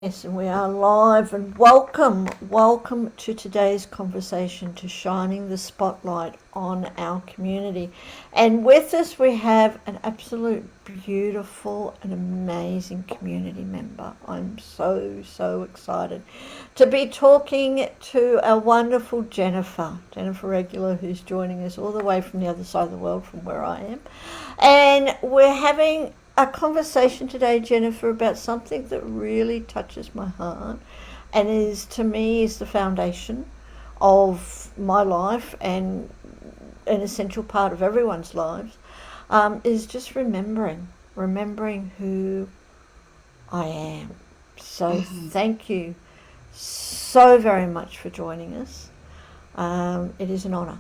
Yes, and we are live and welcome to today's conversation to shining the spotlight on our community. And with us we have an absolute beautiful and amazing community member. I'm so excited to be talking to our wonderful Jennifer Regular, who's joining us all the way from the other side of the world from where I am. And we're having a conversation today, Jennifer, about something that really touches my heart and is, to me, is the foundation of my life and an essential part of everyone's lives, is just remembering who I am. So thank you so very much for joining us. It is an honour.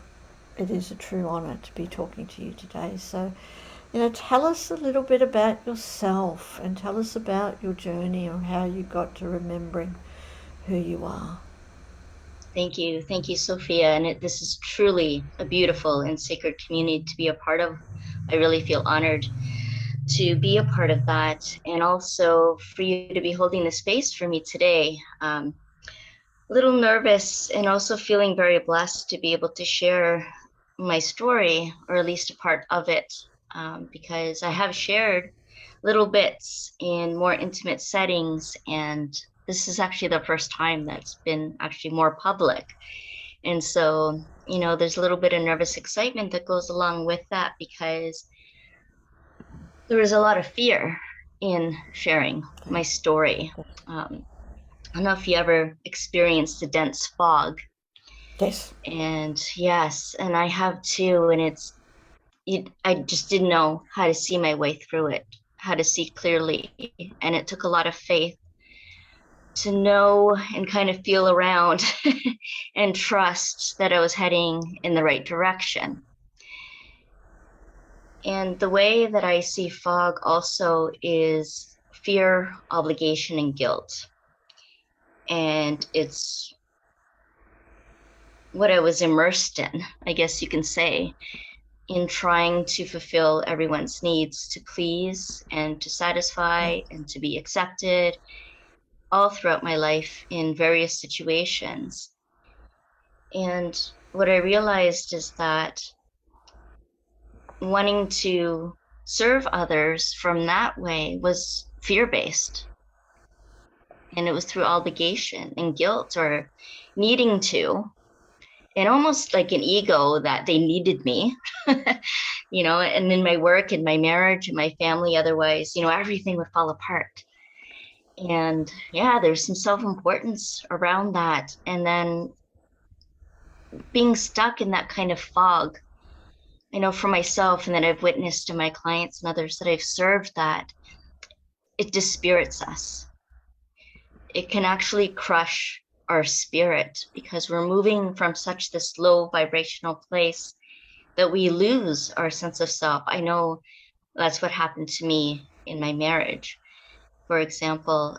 It is a true honour to be talking to you today. So, tell us a little bit about yourself and tell us about your journey or how you got to remembering who you are. Thank you. Thank you, Sophia. And this is truly a beautiful and sacred community to be a part of. I really feel honored to be a part of that, and also for you to be holding the space for me today. A little nervous and also feeling very blessed to be able to share my story, or at least a part of it, because I have shared little bits in more intimate settings, and this is actually the first time that's been actually more public. And so, there's a little bit of nervous excitement that goes along with that, because there was a lot of fear in sharing my story. I don't know if you ever experienced a dense fog. Yes. And yes, and I have too. And I just didn't know how to see my way through it, how to see clearly. And it took a lot of faith to know and kind of feel around and trust that I was heading in the right direction. And the way that I see fog also is fear, obligation, and guilt. And it's what I was immersed in, I guess you can say, in trying to fulfill everyone's needs, to please and to satisfy and to be accepted all throughout my life in various situations. And what I realized is that wanting to serve others from that way was fear-based. And it was through obligation and guilt, or needing to, and almost like an ego that they needed me, and in my work and my marriage and my family, otherwise, everything would fall apart. And yeah, there's some self-importance around that. And then being stuck in that kind of fog, I know for myself, and that I've witnessed to my clients and others that I've served, that it dispirits us. It can actually crush our spirit, because we're moving from such this low vibrational place that we lose our sense of self. I know that's what happened to me in my marriage. For example,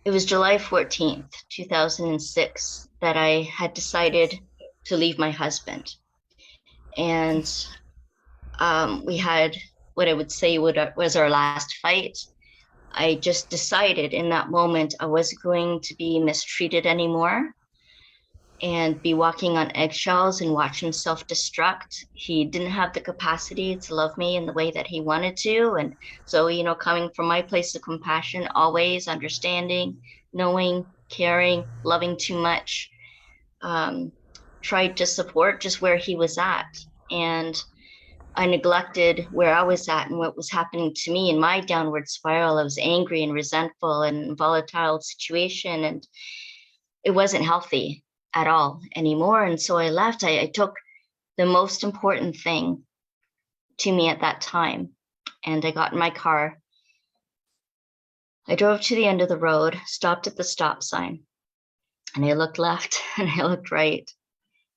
it was July 14th, 2006, that I had decided to leave my husband. And we had what I would say was our last fight. I just decided in that moment I wasn't going to be mistreated anymore and be walking on eggshells and watch him self-destruct. He didn't have the capacity to love me in the way that he wanted to. And so, coming from my place of compassion, always understanding, knowing, caring, loving too much, tried to support just where he was at. And I neglected where I was at and what was happening to me in my downward spiral. I was angry and resentful and volatile situation, and it wasn't healthy at all anymore. And so I left. I took the most important thing to me at that time, and I got in my car. I drove to the end of the road, stopped at the stop sign, and I looked left and I looked right.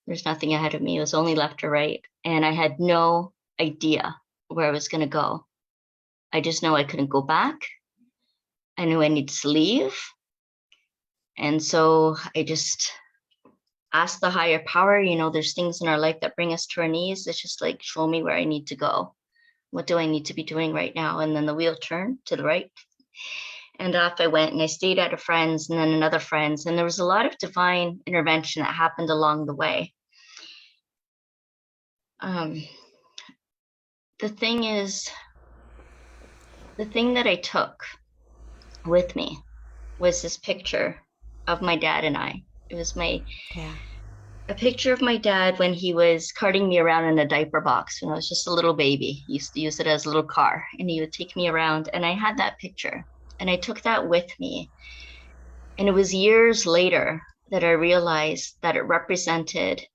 There's nothing ahead of me. It was only left or right. And I had no idea where I was going to go. I just know I couldn't go back. I knew I needed to leave. And so I just asked the higher power, there's things in our life that bring us to our knees. It's just like, show me where I need to go. What do I need to be doing right now? And then the wheel turned to the right. And off I went, and I stayed at a friend's and then another friend's. And there was a lot of divine intervention that happened along the way. The thing is, the thing that I took with me was this picture of my dad and I. It was a picture of my dad when he was carting me around in a diaper box when I was just a little baby. He used to use it as a little car, and he would take me around, and I had that picture, and I took that with me. And it was years later that I realized that it represented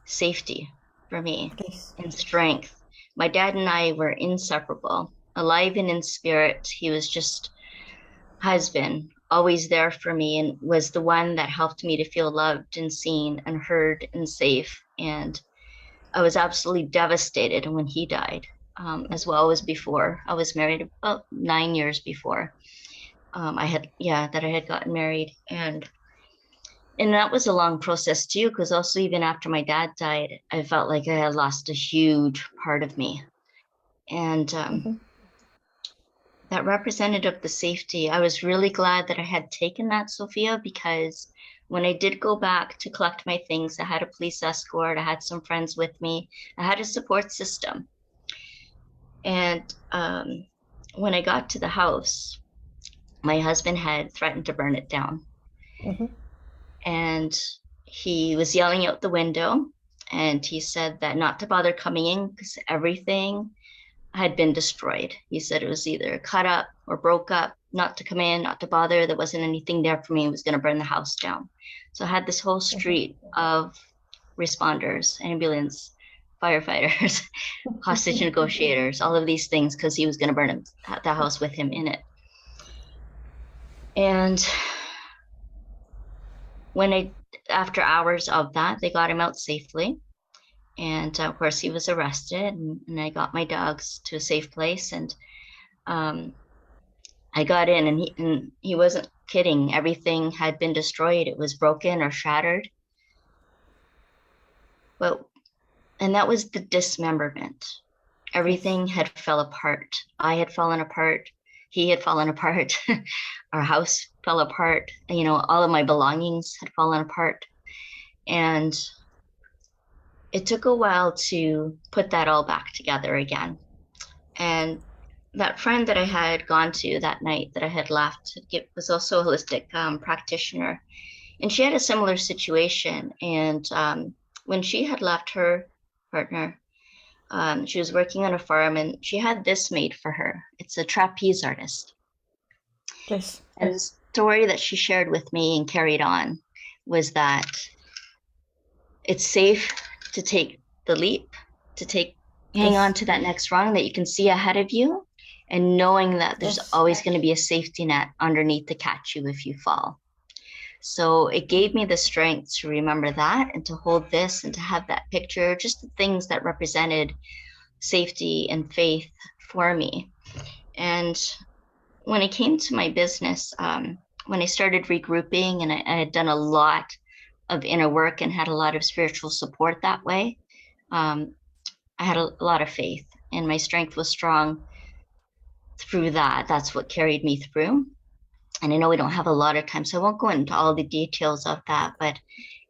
safety for me and strength. My dad and I were inseparable, alive and in spirit. He was just husband, always there for me, and was the one that helped me to feel loved and seen and heard and safe. And I was absolutely devastated when he died, as well as before. I was married about 9 years before I had gotten married. And that was a long process too, because also even after my dad died, I felt like I had lost a huge part of me. And that representative of the safety, I was really glad that I had taken that, Sophia, because when I did go back to collect my things, I had a police escort, I had some friends with me, I had a support system. And when I got to the house, my husband had threatened to burn it down. And he was yelling out the window, and he said that not to bother coming in because everything had been destroyed. He said it was either cut up or broke up, not to come in, not to bother. There wasn't anything there for me. He was going to burn the house down. So I had this whole street of responders, ambulance, firefighters, hostage negotiators, all of these things, because he was going to burn the house with him in it. And after hours of that, they got him out safely. And of course, he was arrested, and I got my dogs to a safe place. And I got in, and he wasn't kidding. Everything had been destroyed. It was broken or shattered. And that was the dismemberment. Everything had fell apart. I had fallen apart. He had fallen apart. Our house fell apart. All of my belongings had fallen apart. And it took a while to put that all back together again. And that friend that I had gone to that night that I had left was also a holistic practitioner. And she had a similar situation. And when she had left her partner, she was working on a farm, and she had this made for her. It's a trapeze artist. Yes. And the story that she shared with me and carried on was that it's safe to take the leap, hang on to that next rung that you can see ahead of you, and knowing that there's always going to be a safety net underneath to catch you if you fall. So it gave me the strength to remember that, and to hold this, and to have that picture, just the things that represented safety and faith for me. And when it came to my business, when I started regrouping, and I had done a lot of inner work and had a lot of spiritual support that way, I had a lot of faith, and my strength was strong through that. That's what carried me through. And I know we don't have a lot of time, so I won't go into all the details of that, but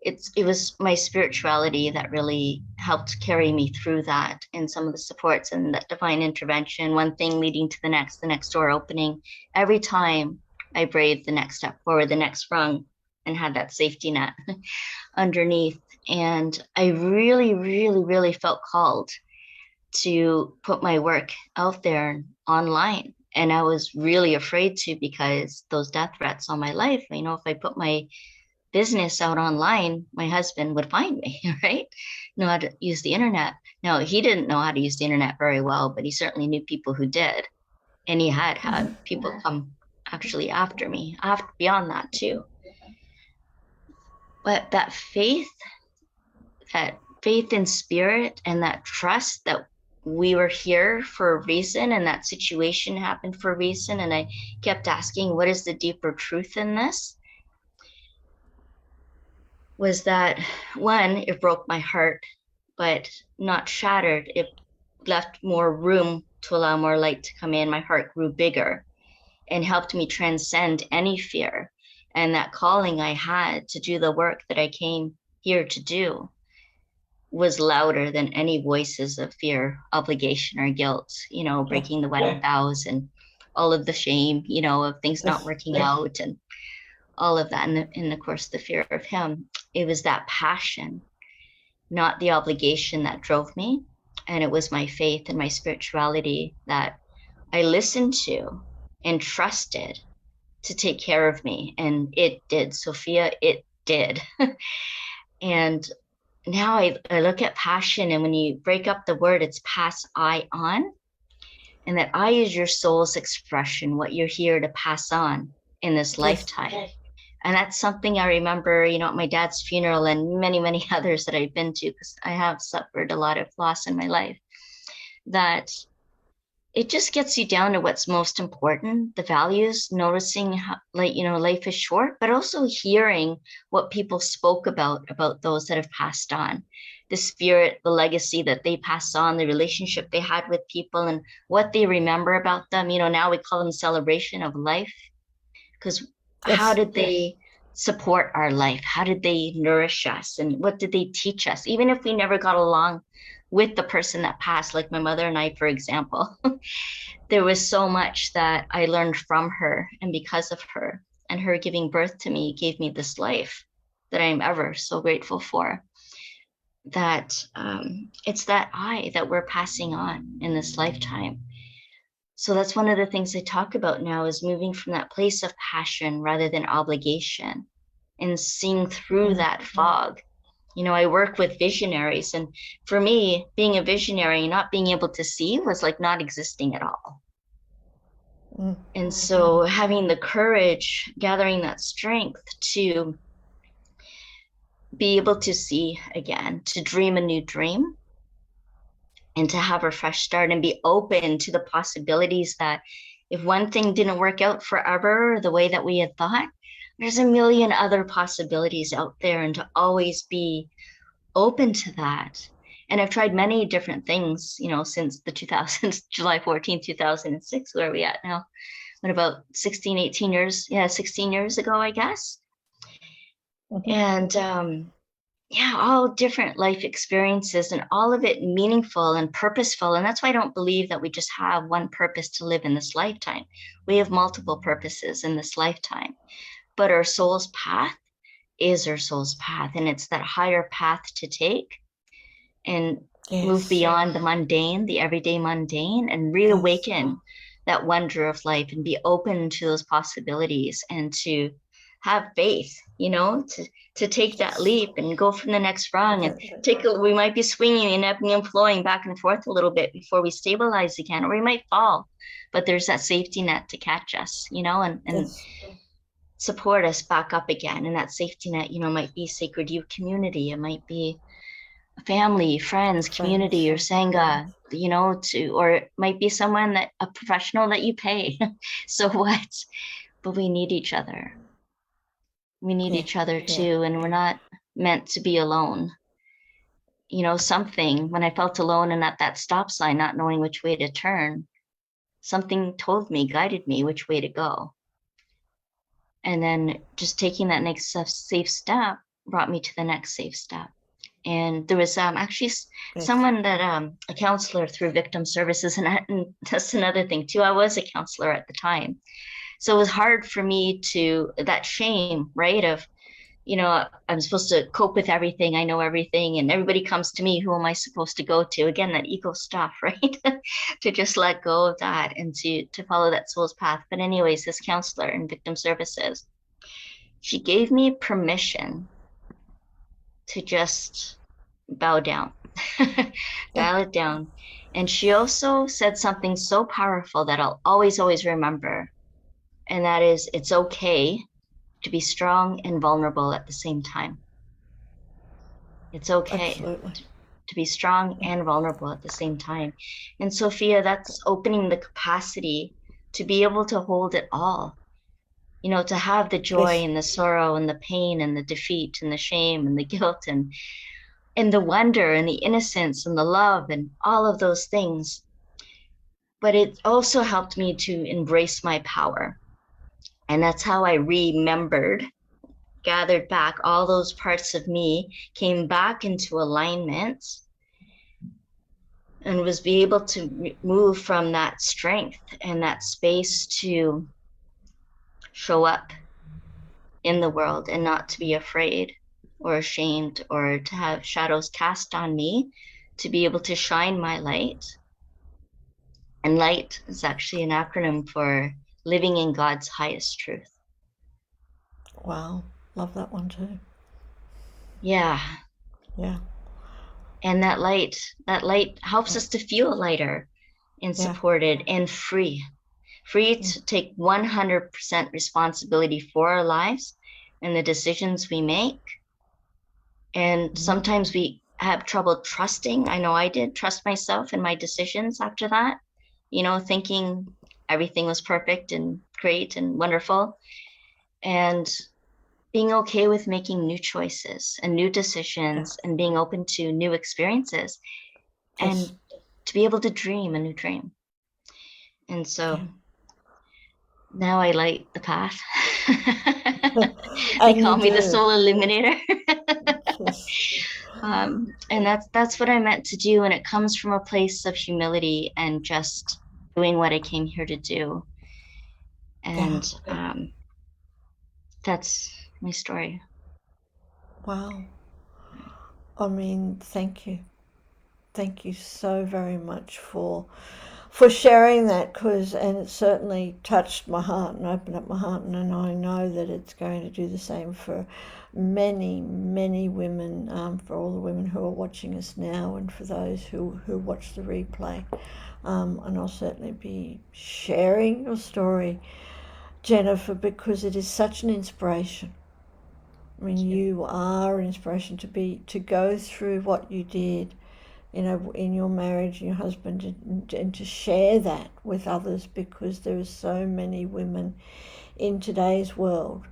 it was my spirituality that really helped carry me through that, and some of the supports and that divine intervention, one thing leading to the next door opening. Every time I braved the next step forward, the next rung, and had that safety net underneath. And I really, really, really felt called to put my work out there online. And I was really afraid to, because those death threats on my life, if I put my business out online, my husband would find me, right? Know how to use the internet. Now, he didn't know how to use the internet very well, but he certainly knew people who did. And he had people come actually after me, beyond that too. But that faith in spirit, and that trust that we were here for a reason, and that situation happened for a reason. And I kept asking, what is the deeper truth in this? Was that, one, it broke my heart, but not shattered. It left more room to allow more light to come in. My heart grew bigger. and helped me transcend any fear. And that calling I had to do the work that I came here to do was louder than any voices of fear, obligation, or guilt, breaking the wedding vows and all of the shame, of things not working out and all of that. And of course, the fear of him. It was that passion, not the obligation, that drove me. And it was my faith and my spirituality that I listened to and trusted to take care of me. And it did, Sophia, it did. And now I look at passion, and when you break up the word, it's pass I on. And that I is your soul's expression, what you're here to pass on in this lifetime. And that's something I remember, at my dad's funeral and many, many others that I've been to, because I have suffered a lot of loss in my life, that it just gets you down to what's most important, the values, noticing how, life is short, but also hearing what people spoke about those that have passed on, the spirit, the legacy that they pass on, the relationship they had with people, and what they remember about them. Now we call them celebration of life, because how did they support our life? How did they nourish us? And what did they teach us? Even if we never got along with the person that passed, like my mother and I, for example, there was so much that I learned from her, and because of her and her giving birth to me, gave me this life that I'm ever so grateful for. That it's that I that we're passing on in this lifetime. So that's one of the things I talk about now, is moving from that place of passion rather than obligation, and seeing through that fog. I work with visionaries, and for me, being a visionary, not being able to see was like not existing at all. And so having the courage, gathering that strength to be able to see again, to dream a new dream, and to have a fresh start, and be open to the possibilities that if one thing didn't work out forever the way that we had thought, there's a million other possibilities out there, and to always be open to that. And I've tried many different things, since the 2000s, July 14th, 2006, where are we at now? What, about 16, 18 years? Yeah, 16 years ago, I guess. And all different life experiences, and all of it meaningful and purposeful. And that's why I don't believe that we just have one purpose to live in this lifetime. We have multiple purposes in this lifetime, but our soul's path is our soul's path. And it's that higher path to take and move beyond the mundane, the everyday mundane, and reawaken that wonder of life, and be open to those possibilities, and to have faith, to take that leap and go from the next rung, and we might be swinging and ebbing and flowing back and forth a little bit before we stabilize again, or we might fall, but there's that safety net to catch us, and support us back up again. And that safety net, might be SacredU community, it might be family, friends, community, or Sangha, or it might be someone a professional that you pay. So what? But we need each other. We need each other too, and we're not meant to be alone. Something, when I felt alone and at that stop sign, not knowing which way to turn, something told me, guided me which way to go. And then just taking that next safe step brought me to the next safe step. And there was actually someone that a counselor through victim services, and that's another thing too. I was a counselor at the time. So it was hard for me that shame, right? Of, I'm supposed to cope with everything. I know everything, and everybody comes to me. Who am I supposed to go to? Again, that ego stuff, right? To just let go of that, and to follow that soul's path. But anyways, this counselor in victim services, she gave me permission to just bow down, dial it down. And she also said something so powerful that I'll always, always remember. And that is, it's okay to be strong and vulnerable at the same time. It's okay to be strong and vulnerable at the same time. And Sophia, that's opening the capacity to be able to hold it all. To have the joy and the sorrow and the pain and the defeat and the shame and the guilt and the wonder and the innocence and the love and all of those things. but it also helped me to embrace my power. And that's how I remembered, gathered back all those parts of me, came back into alignment, and was be able to move from that strength and that space to show up in the world and not to be afraid or ashamed or to have shadows cast on me, to be able to shine my light. And light is actually an acronym for living in God's highest truth. Wow. Love that one too. Yeah. Yeah. And that light helps us to feel lighter and Yeah. supported and free to take 100% responsibility for our lives and the decisions we make. And sometimes we have trouble trusting. I know I did trust myself and my decisions after that, thinking everything was perfect and great and wonderful, and being okay with making new choices and new decisions and being open to new experiences and to be able to dream a new dream. And so now I light the path. They call me the soul illuminator. And that's what I meant to do. And it comes from a place of humility and just doing what I came here to do. And that's my story. Wow. I mean, thank you. Thank you so very much for sharing that, and it certainly touched my heart and opened up my heart, and I know that it's going to do the same for many women, for all the women who are watching us now and for those who watch the replay. And I'll certainly be sharing your story, Jennifer, because it is such an inspiration. I mean, you are an inspiration to go through what you did, in your marriage and your husband, and to share that with others, because there are so many women in today's world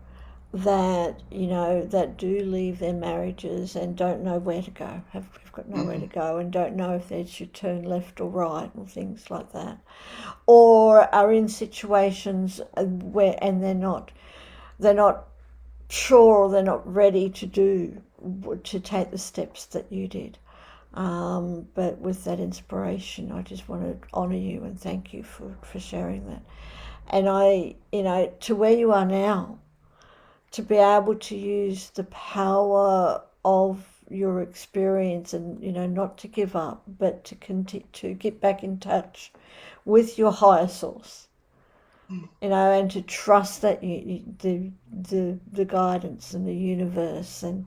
that that do leave their marriages and don't know where to go, have got nowhere to go, and don't know if they should turn left or right and things like that, or are in situations where they're not sure, or they're not ready to take the steps that you did. But with that inspiration, I just want to honor you and thank you for sharing that. And to where you are now, to be able to use the power of your experience, and not to give up, but to continue to get back in touch with your higher source, and to trust that the guidance and the universe, and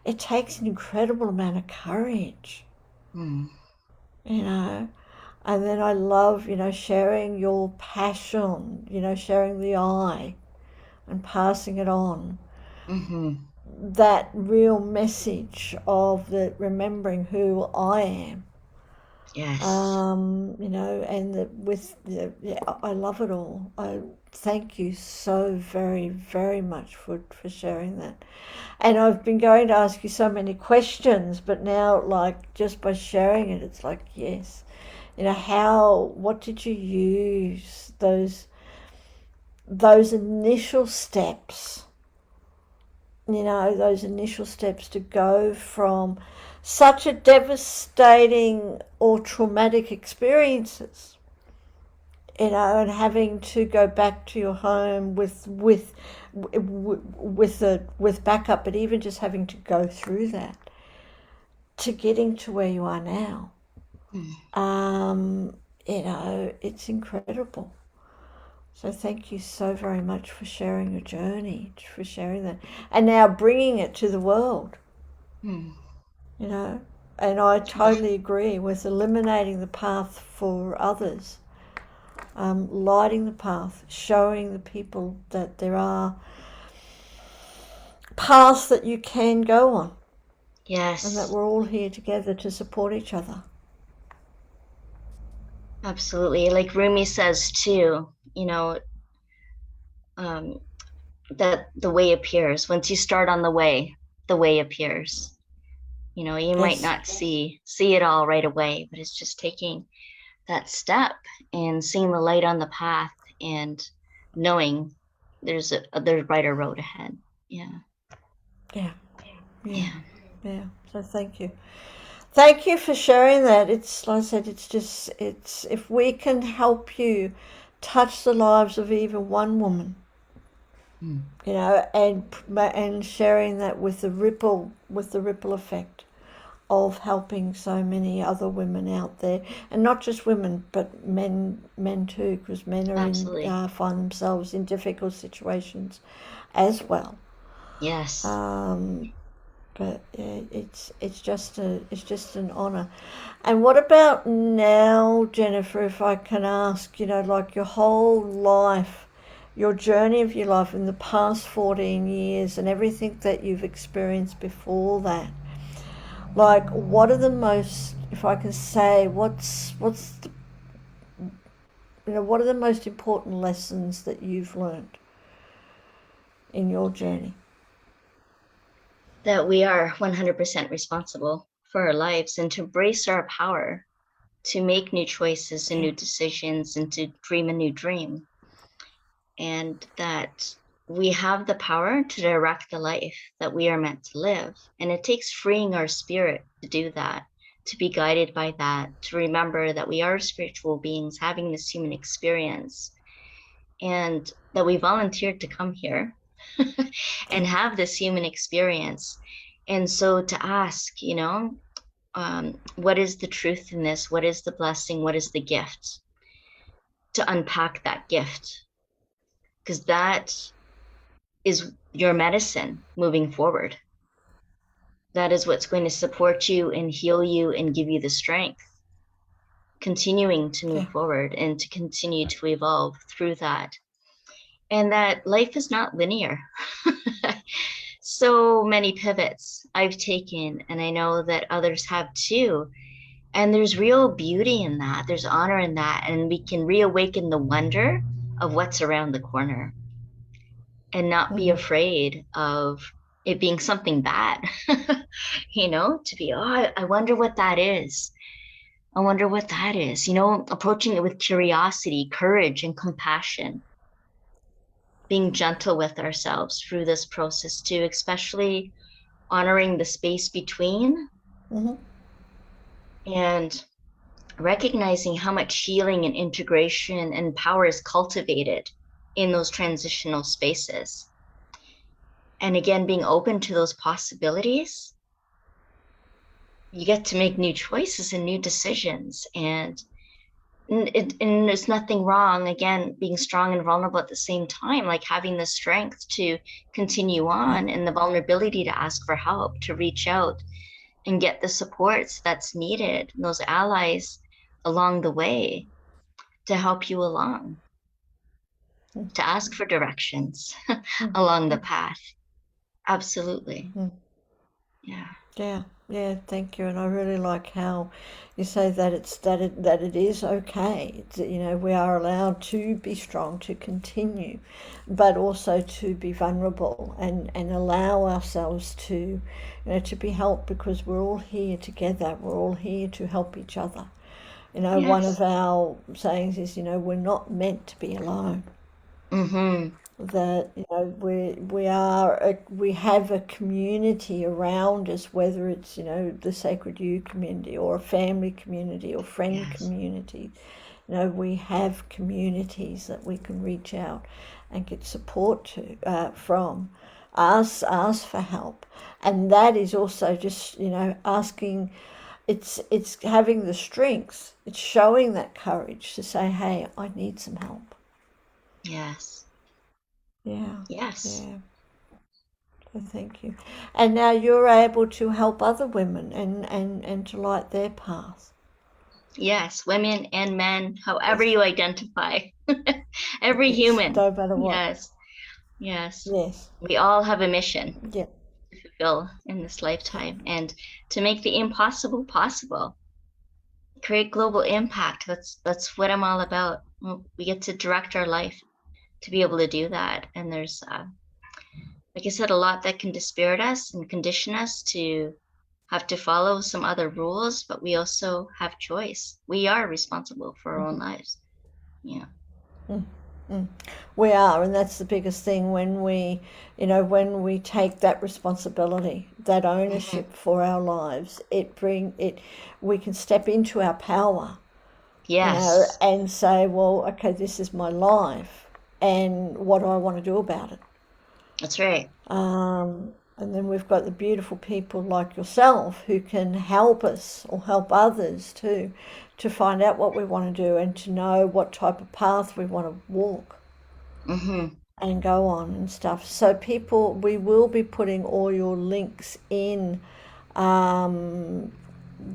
it takes an incredible amount of courage. And then I love, sharing your passion, sharing the I and passing it on. That real message of remembering who I am. Yes. And I love it all. I thank you so very, very much for sharing that. And I've been going to ask you so many questions, but now, like, just by sharing it, it's like, yes, what did you use those initial steps? Those initial steps to go from such a devastating or traumatic experiences, and having to go back to your home with backup, but even just having to go through that, to getting to where you are now. It's incredible. So thank you so very much for sharing your journey, for sharing that, and now bringing it to the world. And I totally agree with eliminating the path for others, lighting the path, showing the people that there are paths that you can go on. Yes. And that we're all here together to support each other. Absolutely. Like Rumi says too, that the way appears. Once you start on the way appears. You might not see it all right away, but it's just taking step and seeing the light on the path and knowing there's a brighter road ahead. Yeah. Yeah. Yeah. Yeah. Yeah. So thank you. Thank you for sharing that. It's like I said, it's if we can help you touch the lives of even one woman, Mm. and sharing that with the ripple effect of helping so many other women out there, and not just women, but men too, because men are Absolutely. find themselves in difficult situations as well. Yes. But yeah, it's just an honor. And what about now, Jennifer? If I can ask, like your whole life, your journey of your life in the past 14 years, and everything that you've experienced before that. Like, what are the most, if I can say, what's the, what are the most important lessons that you've learned in your journey? That we are 100% responsible for our lives and to embrace our power to make new choices and Yeah. new decisions and to dream a new dream. And that we have the power to direct the life that we are meant to live. And it takes freeing our spirit to do that, to be guided by that, to remember that we are spiritual beings having this human experience and that we volunteered to come here and have this human experience. And so to ask, what is the truth in this? What is the blessing? What is the gift? To unpack that gift, because that is your medicine moving forward. That is what's going to support you and heal you and give you the strength, continuing to Yeah. move forward and to continue to evolve through that. And that life is not linear. So many pivots I've taken, and I know that others have too. And there's real beauty in that. There's honor in that. And we can reawaken the wonder of what's around the corner and not be Mm-hmm. afraid of it being something bad, to be, I wonder what that is. I wonder what that is, approaching it with curiosity, courage, and compassion, being gentle with ourselves through this process too, especially honoring the space between Mm-hmm. and recognizing how much healing and integration and power is cultivated in those transitional spaces. And again, being open to those possibilities, you get to make new choices and new decisions. And there's nothing wrong, again, being strong and vulnerable at the same time, like having the strength to continue Yeah. on and the vulnerability to ask for help, to reach out and get the supports that's needed, and those allies along the way to help you along, to ask for directions along the path. Absolutely. Mm-hmm. Yeah. Yeah, yeah, thank you. And I really like how you say that that it is okay. We are allowed to be strong, to continue, but also to be vulnerable and allow ourselves to be helped, because we're all here together. We're all here to help each other. One Yes. of our sayings is, we're not meant to be alone. Mm-hmm. That we have a community around us, whether it's the SacredU community or a family community or friend Yes. community. We have communities that we can reach out and get support from. Ask for help, and that is also just asking. It's having the strength. It's showing that courage to say, "Hey, I need some help." Yes. Yeah, Yes. yeah. So thank you. And now you're able to help other women and to light their path. Yes. Women and men, however Yes. you identify. Every Yes. human. No matter what. Yes. Yes. Yes. We all have a mission Yeah. to fulfill in this Yeah. lifetime and to make the impossible possible. Create global impact. That's what I'm all about. We get to direct our life to be able to do that. And there's like I said, a lot that can dispirit us and condition us to have to follow some other rules, but we also have choice. We are responsible for our own lives. Yeah. Mm, mm. We are, and that's the biggest thing when we, when we take that responsibility, that Mm-hmm. ownership for our lives, we can step into our power, Yes, and say, well, okay, this is my life, and what do I want to do about it? that's right. And then we've got the beautiful people like yourself who can help us or help others too, to find out what we want to do and to know what type of path we want to walk Mm-hmm. and go on and stuff. So people, we will be putting all your links in um,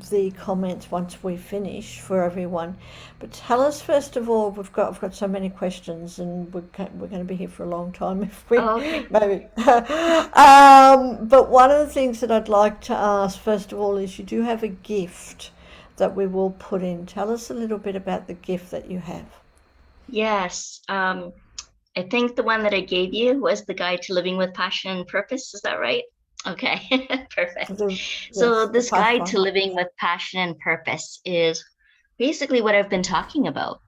the comments once we finish for everyone. But tell us first of all, I've got so many questions, and we're going to be here for a long time if we Oh, okay. maybe. But one of the things that I'd like to ask first of all is you do have a gift that we will put in. Tell us a little bit about the gift that you have. Yes. I think the one that I gave you was the guide to living with passion and purpose. Is that right? Okay, perfect. The, So yes, the this guide to Pathfinder. living with passion and purpose is basically what I've been talking about.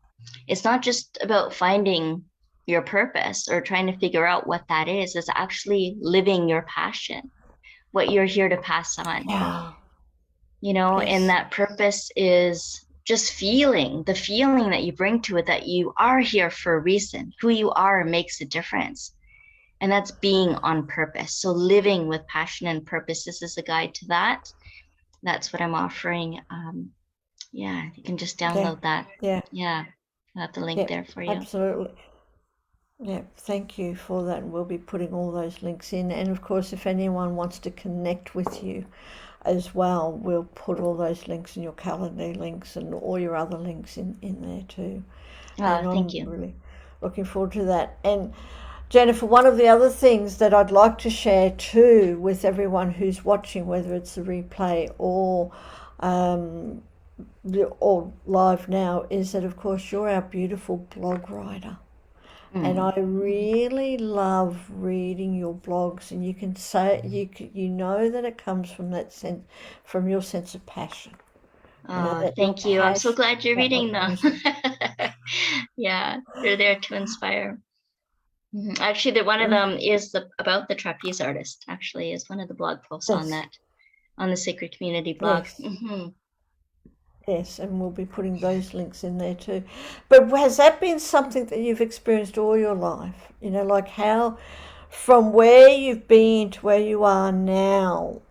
It's not just about finding your purpose or trying to figure out what that is. It's actually living your passion, what you're here to pass on. Yeah. And Yes. that purpose is just feeling the feeling that you bring to it, that you are here for a reason. Who you are makes a difference. And that's being on purpose. So living with passion and purpose, this is a guide to that. That's what I'm offering. Yeah, you can just Yeah. download that. Yeah. Yeah, I have the link Yeah. there for you. Absolutely. Yeah, thank you for that. We'll be putting all those links in. And of course, if anyone wants to connect with you as well, we'll put all those links in your calendar links and all your other links in there too. And Thank I'm you. really looking forward to that. And Jennifer, one of the other things that I'd like to share too with everyone who's watching, whether it's the replay um, or live now, is that of course you're our beautiful blog writer. And Mm. I really love reading your blogs, and you can say you know that it comes from that sense, from your sense of passion. That you're Thank you. I'm so passionate glad you're about what reading you them. want to do. Yeah, they're there to inspire. Actually, one of them is about the trapeze artist. Actually, is one of the blog posts on Yes, that, on the Sacred Community blog. yes, yes, and we'll be putting those links in there too. But has that been something that you've experienced all your life? Like how, from where you've been to where you are now,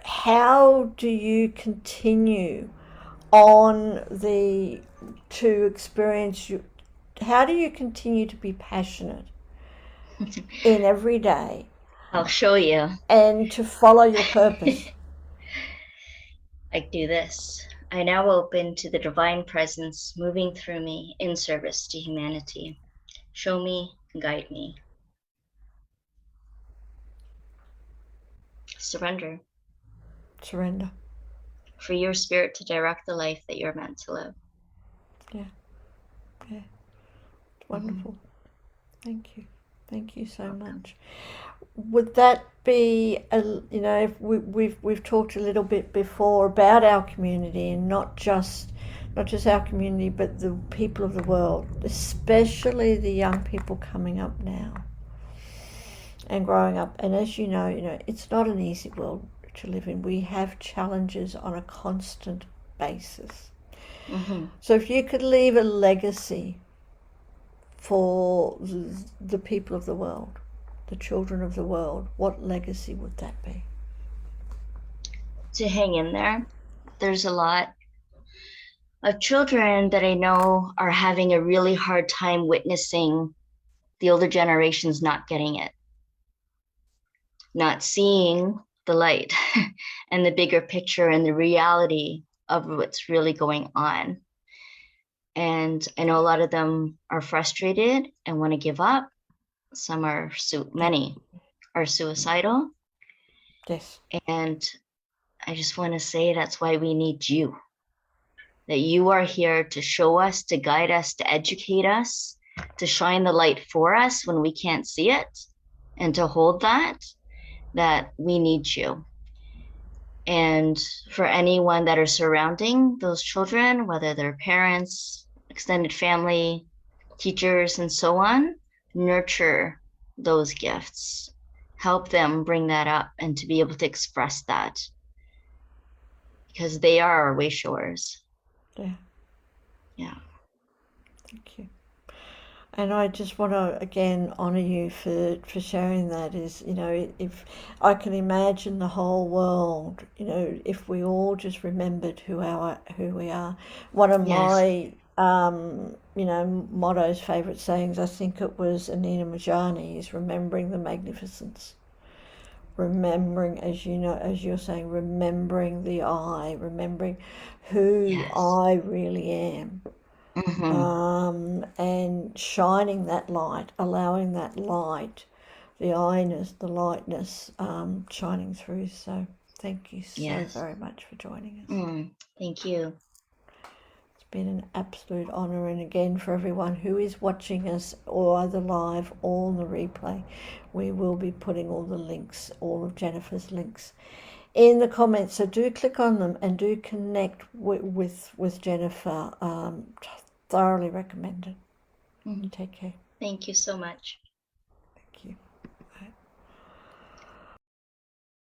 how do you continue on the to experience you how do you continue to be passionate in every day I'll show you. and to follow your purpose? I do this. I now open to the divine presence moving through me in service to humanity. Show me, guide me. Surrender. Surrender. Free your spirit to direct the life that you're meant to live. Yeah, yeah, Mm-hmm. wonderful. Thank you so much. Would that be we've talked a little bit before about our community, and not just our community but the people of the world, especially the young people coming up now and growing up. And as it's not an easy world to live in. We have challenges on a constant basis. Mm-hmm. So if you could leave a legacy for the people of the world, the children of the world, what legacy would that be? To hang in there. There's a lot of children that I know are having a really hard time witnessing the older generations not getting it, not seeing the light and the bigger picture and the reality of what's really going on. And I know a lot of them are frustrated and want to give up. Some are, Yeah. many are suicidal. Yes. And I just want to say that's why we need you. That you are here to show us, to guide us, to educate us, to shine the light for us when we can't see it, and to hold that we need you. And for anyone that are surrounding those children, whether they're parents, extended family, teachers, and so on, nurture those gifts. Help them bring that up and to be able to express that, because they are our way showers. Yeah. Yeah. Thank you. And I just want to again honor you for sharing that. Is, you know, if I can imagine the whole world, you know, if we all just remembered who we are. One of Yes. my you know, motto's favorite sayings, I think it was Anina Majani, is remembering the magnificence. Remembering, as you know, as you're saying, remembering the I, remembering who Yes. I really am, Mm-hmm. and shining that light, allowing that light, the I-ness, the lightness, shining through. So thank you so Yes. very much for joining us. Thank you. It's been an absolute honor. And again, for everyone who is watching us, or either live or on the replay, we will be putting all the links, all of Jennifer's links, in the comments. So do click on them and do connect with Jennifer. Thoroughly recommended. You take care. Thank you so much.